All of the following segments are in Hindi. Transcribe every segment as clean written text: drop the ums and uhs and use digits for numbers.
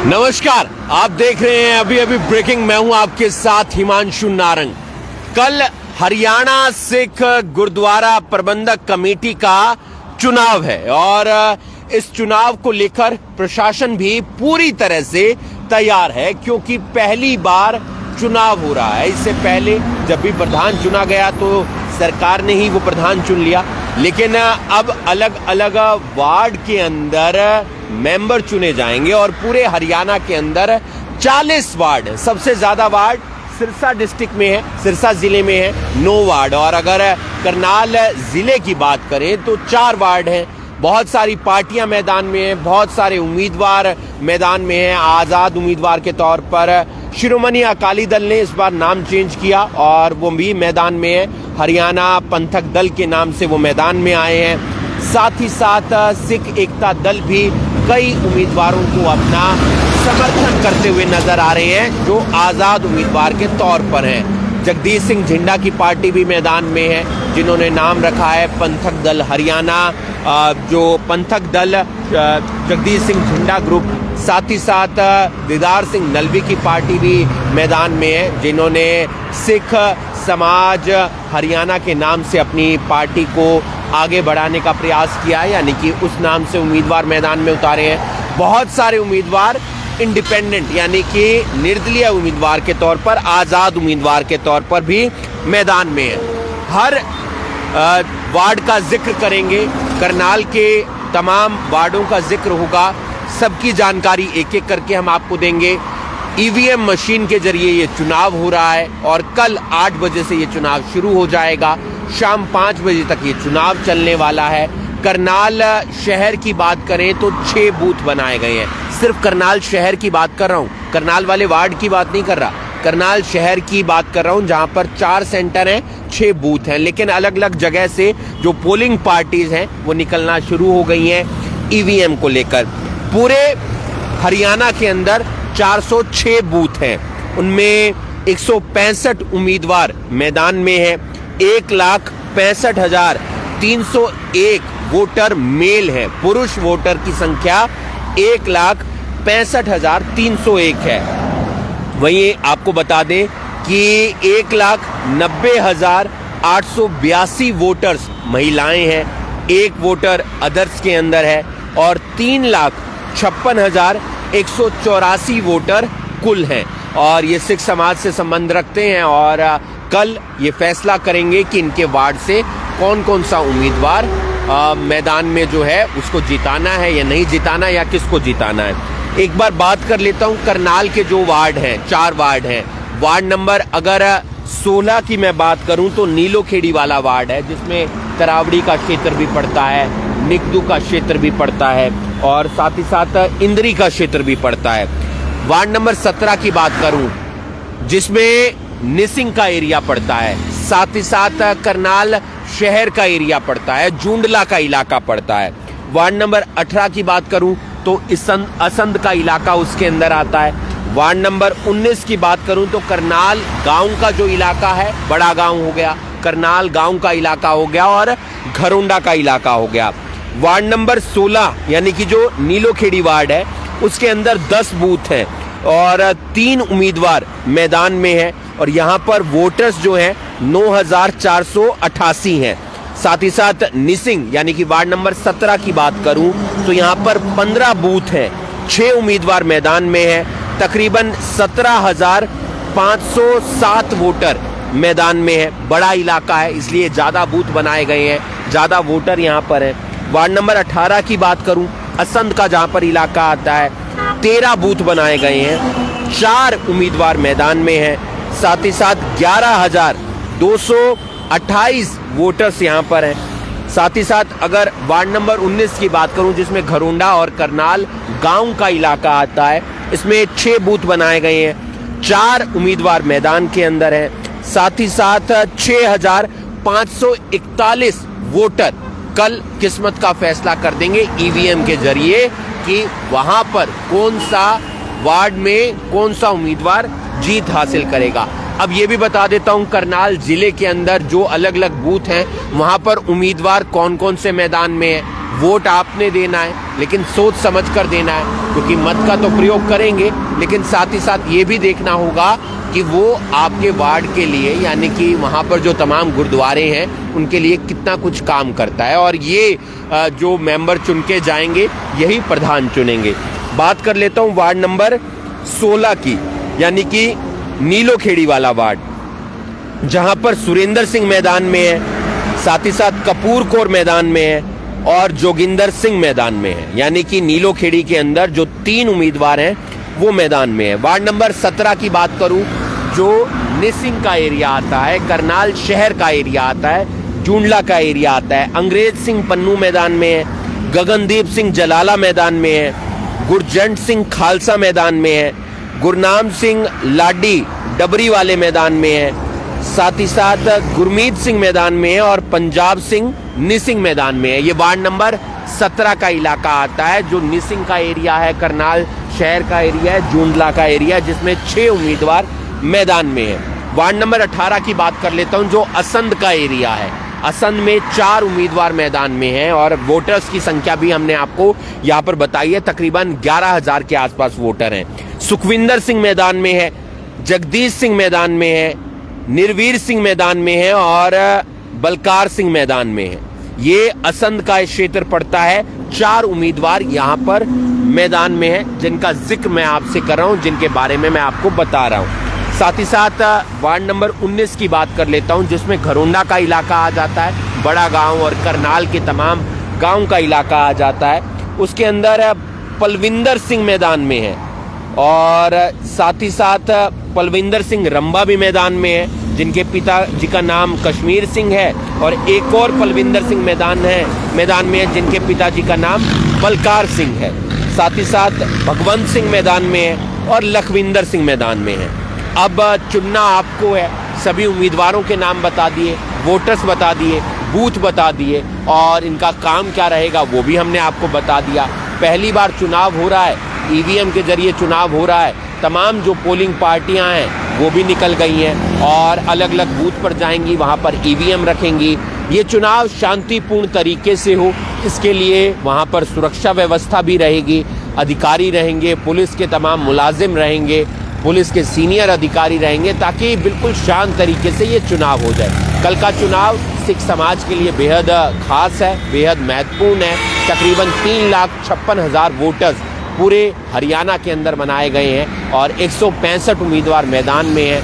नमस्कार, आप देख रहे हैं अभी अभी ब्रेकिंग। मैं हूं आपके साथ हिमांशु नारंग। कल हरियाणा सिख गुरुद्वारा प्रबंधक कमेटी का चुनाव है और इस चुनाव को लेकर प्रशासन भी पूरी तरह से तैयार है, क्योंकि पहली बार चुनाव हो रहा है। इससे पहले जब भी प्रधान चुना गया तो सरकार ने ही वो प्रधान चुन लिया, लेकिन अब अलग अलग वार्ड के अंदर मेंबर चुने जाएंगे और पूरे हरियाणा के अंदर 40 वार्ड, सबसे ज्यादा वार्ड सिरसा डिस्ट्रिक्ट में है, सिरसा जिले में है 9 वार्ड। और अगर करनाल जिले की बात करें तो 4 वार्ड हैं। बहुत सारी पार्टियां मैदान में हैं, बहुत सारे उम्मीदवार मैदान में हैं। आजाद उम्मीदवार के तौर पर शिरोमणि अकाली दल ने इस बार नाम चेंज किया और वो भी मैदान में है। हरियाणा पंथक दल के नाम से वो मैदान में आए हैं। साथ ही साथ सिख एकता दल भी कई उम्मीदवारों को अपना समर्थन करते हुए नजर आ रहे हैं, जो आजाद उम्मीदवार के तौर पर हैं। जगदीश सिंह झिंडा की पार्टी भी मैदान में है, जिन्होंने नाम रखा है पंथक दल हरियाणा। जो पंथक दल जगदीश सिंह झिंडा ग्रुप, साथ ही साथ दीदार सिंह नलवी की पार्टी भी मैदान में है, जिन्होंने सिख समाज हरियाणा के नाम से अपनी पार्टी को आगे बढ़ाने का प्रयास किया है, यानी कि उस नाम से उम्मीदवार मैदान में उतारे हैं। बहुत सारे उम्मीदवार इंडिपेंडेंट यानी कि निर्दलीय उम्मीदवार के तौर पर, आजाद उम्मीदवार के तौर पर भी मैदान में है। हर वार्ड का जिक्र करेंगे, करनाल के तमाम वार्डों का जिक्र होगा, सबकी जानकारी एक एक करके हम आपको देंगे। ईवीएम मशीन के जरिए ये चुनाव हो रहा है और कल 8 बजे से ये चुनाव शुरू हो जाएगा। शाम 5 बजे तक ये चुनाव चलने वाला है। करनाल शहर की बात करें तो 6 बूथ बनाए गए हैं। सिर्फ करनाल शहर की बात कर रहा हूँ, करनाल वाले वार्ड की बात नहीं कर रहा। करनाल शहर की बात कर रहा हूँ, जहाँ पर 4 सेंटर हैं, 6 बूथ हैं। लेकिन अलग अलग जगह से जो पोलिंग पार्टीज हैं वो निकलना शुरू हो गई हैं ईवीएम को लेकर। पूरे हरियाणा के अंदर 406 बूथ हैं, उनमें 165 उम्मीदवार मैदान में हैं। 1,65,301 वोटर मेल है। पुरुष वोटर की संख्या 1,65,301 है। वहीं आपको बता दें कि 1,90,882 वोटर्स महिलाएं हैं। 1 वोटर अदर्स के अंदर है और 3,56,184 वोटर कुल हैं। और ये सिख समाज से संबंध रखते हैं और कल ये फैसला करेंगे कि इनके वार्ड से कौन कौन सा उम्मीदवार मैदान में जो है उसको जिताना है या नहीं जिताना, या किसको जिताना है। एक बार बात कर लेता हूं करनाल के जो वार्ड हैं, 4 वार्ड हैं। वार्ड नंबर अगर 16 की मैं बात करूं तो नीलोखेड़ी वाला वार्ड है, जिसमें तरावड़ी का क्षेत्र भी पड़ता है, निकदू का क्षेत्र भी पड़ता है और साथ ही साथ इंद्री का क्षेत्र भी पड़ता है। वार्ड नंबर 17 की बात करूं, जिसमें निसिंग का एरिया पड़ता है, साथ ही साथ करनाल शहर का एरिया पड़ता है, जूंडला का इलाका पड़ता है। वार्ड नंबर 18 की बात करूं तो असंध का इलाका उसके अंदर आता है। वार्ड नंबर 19 की बात करूं तो करनाल गांव का जो इलाका है, बड़ा गांव हो गया, करनाल गांव का इलाका हो गया और घरोंडा का इलाका हो गया। वार्ड नंबर 16 यानी कि जो नीलोखेड़ी वार्ड है, उसके अंदर 10 बूथ हैं और 3 उम्मीदवार मैदान में हैं और यहाँ पर वोटर्स जो हैं 9,488 हैं। साथ ही साथ निसिंग यानी कि वार्ड नंबर 17 की बात करूं तो यहाँ पर 15 बूथ हैं, 6 उम्मीदवार मैदान में हैं। तकरीबन 17,507 वोटर मैदान में है। बड़ा इलाका है, इसलिए ज्यादा बूथ बनाए गए हैं, ज्यादा वोटर यहाँ पर हैं। वार्ड नंबर 18 की बात करूं, असंध का जहां पर इलाका आता है, 13 बूथ बनाए गए हैं, 4 उम्मीदवार मैदान में हैं। साथ ही साथ 11,228 वोटर्स यहाँ पर हैं। साथ ही साथ अगर वार्ड नंबर 19 की बात करूं, जिसमें घरोंडा और करनाल गांव का इलाका आता है, इसमें 6 बूथ बनाए गए हैं, 4 उम्मीदवार मैदान के अंदर हैं। साथ ही साथ 6,541 वोटर कल किस्मत का फैसला कर देंगे ईवीएम के जरिए कि वहां पर कौन सा वार्ड में कौन सा उम्मीदवार जीत हासिल करेगा। अब ये भी बता देता हूं, करनाल जिले के अंदर जो अलग अलग बूथ हैं वहां पर उम्मीदवार कौन कौन से मैदान में हैं। वोट आपने देना है, लेकिन सोच समझ कर देना है, क्योंकि मत का तो प्रयोग करेंगे, लेकिन साथ ही साथ ये भी देखना होगा कि वो आपके वार्ड के लिए, यानी कि वहाँ पर जो तमाम गुरुद्वारे हैं उनके लिए कितना कुछ काम करता है। और ये जो मेंबर चुन के जाएंगे यही प्रधान चुनेंगे। बात कर लेता हूँ वार्ड नंबर 16 की, यानी कि नीलोखेड़ी वाला वार्ड, जहाँ पर सुरेंद्र सिंह मैदान में है, साथ ही साथ कपूर कौर मैदान में है और जोगिंदर सिंह मैदान में है। यानी कि नीलोखेड़ी के अंदर जो 3 उम्मीदवार हैं वो मैदान में है। वार्ड नंबर 17 की बात करूं, जो निसिंग का एरिया आता है, करनाल शहर का एरिया आता है, जूंडला का एरिया आता है, अंग्रेज सिंह पन्नू मैदान में है, गगनदीप सिंह जलाला मैदान में है, गुरजंट सिंह खालसा मैदान में है, गुरनाम सिंह लाडी डबरी वाले मैदान में है, साथ ही साथ गुरमीत सिंह मैदान में है और पंजाब सिंह निसिंग मैदान में है। ये वार्ड नंबर 17 का इलाका आता है, जो निसिंग का एरिया है, करनाल शहर का एरिया है, जूंडला का एरिया, जिसमें 6 उम्मीदवार मैदान में है। वार्ड नंबर 18 की बात कर लेता हूं, जो असंध का एरिया है। असंध में 4 उम्मीदवार मैदान में हैं और वोटर्स की संख्या भी हमने आपको यहाँ पर बताई है, तकरीबन 11,000 के आसपास वोटर हैं। सुखविंदर सिंह मैदान में है, जगदीश सिंह मैदान में है, निर्वीर सिंह मैदान में है और बलकार सिंह मैदान में है। ये असंध का क्षेत्र पड़ता है। 4 उम्मीदवार यहाँ पर मैदान में हैं, जिनका जिक्र मैं आपसे कर रहा हूँ, जिनके बारे में मैं आपको बता रहा हूँ। साथ ही साथ वार्ड नंबर 19 की बात कर लेता हूँ, जिसमें घरोंडा का इलाका आ जाता है, बड़ा गांव और करनाल के तमाम गांव का इलाका आ जाता है। उसके अंदर पलविंदर सिंह मैदान में है और साथ ही साथ पलविंदर सिंह रंबा भी मैदान में है, जिनके पिताजी का नाम कश्मीर सिंह है, और एक और पलविंदर सिंह मैदान में है, जिनके पिताजी का नाम बलकार सिंह है। साथ ही साथ भगवंत सिंह मैदान में है और लखविंदर सिंह मैदान में है। अब चुनना आपको है। सभी उम्मीदवारों के नाम बता दिए, वोटर्स बता दिए, बूथ बता दिए और इनका काम क्या रहेगा वो भी हमने आपको बता दिया। पहली बार चुनाव हो रहा है, ईवीएम के जरिए चुनाव हो रहा है। तमाम जो पोलिंग पार्टियां हैं वो भी निकल गई हैं और अलग अलग बूथ पर जाएंगी, वहां पर ईवीएम रखेंगी। ये चुनाव शांतिपूर्ण तरीके से हो, इसके लिए वहां पर सुरक्षा व्यवस्था भी रहेगी, अधिकारी रहेंगे, पुलिस के तमाम मुलाजिम रहेंगे, पुलिस के सीनियर अधिकारी रहेंगे, ताकि बिल्कुल शांत तरीके से ये चुनाव हो जाए। कल का चुनाव सिख समाज के लिए बेहद खास है, बेहद महत्वपूर्ण है। तकरीबन 3,56,000 वोटर्स पूरे हरियाणा के अंदर बनाए गए हैं और 165 उम्मीदवार मैदान में हैं।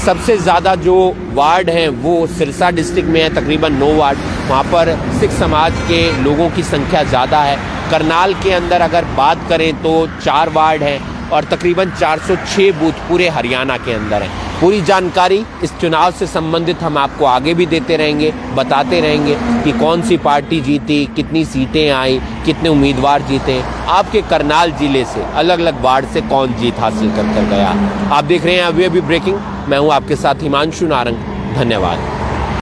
सबसे ज़्यादा जो वार्ड हैं वो सिरसा डिस्ट्रिक्ट में है, तकरीबन 9 वार्ड, वहाँ पर सिख समाज के लोगों की संख्या ज़्यादा है। करनाल के अंदर अगर बात करें तो 4 वार्ड हैं और तकरीबन 406 बूथ पूरे हरियाणा के अंदर हैं। पूरी जानकारी इस चुनाव से संबंधित हम आपको आगे भी देते रहेंगे, बताते रहेंगे कि कौन सी पार्टी जीती, कितनी सीटें आई, कितने उम्मीदवार जीते, आपके करनाल जिले से अलग अलग वार्ड से कौन जीत हासिल कर गया। आप देख रहे हैं अभी ब्रेकिंग। मैं हूं आपके साथ हिमांशु नारंग। धन्यवाद।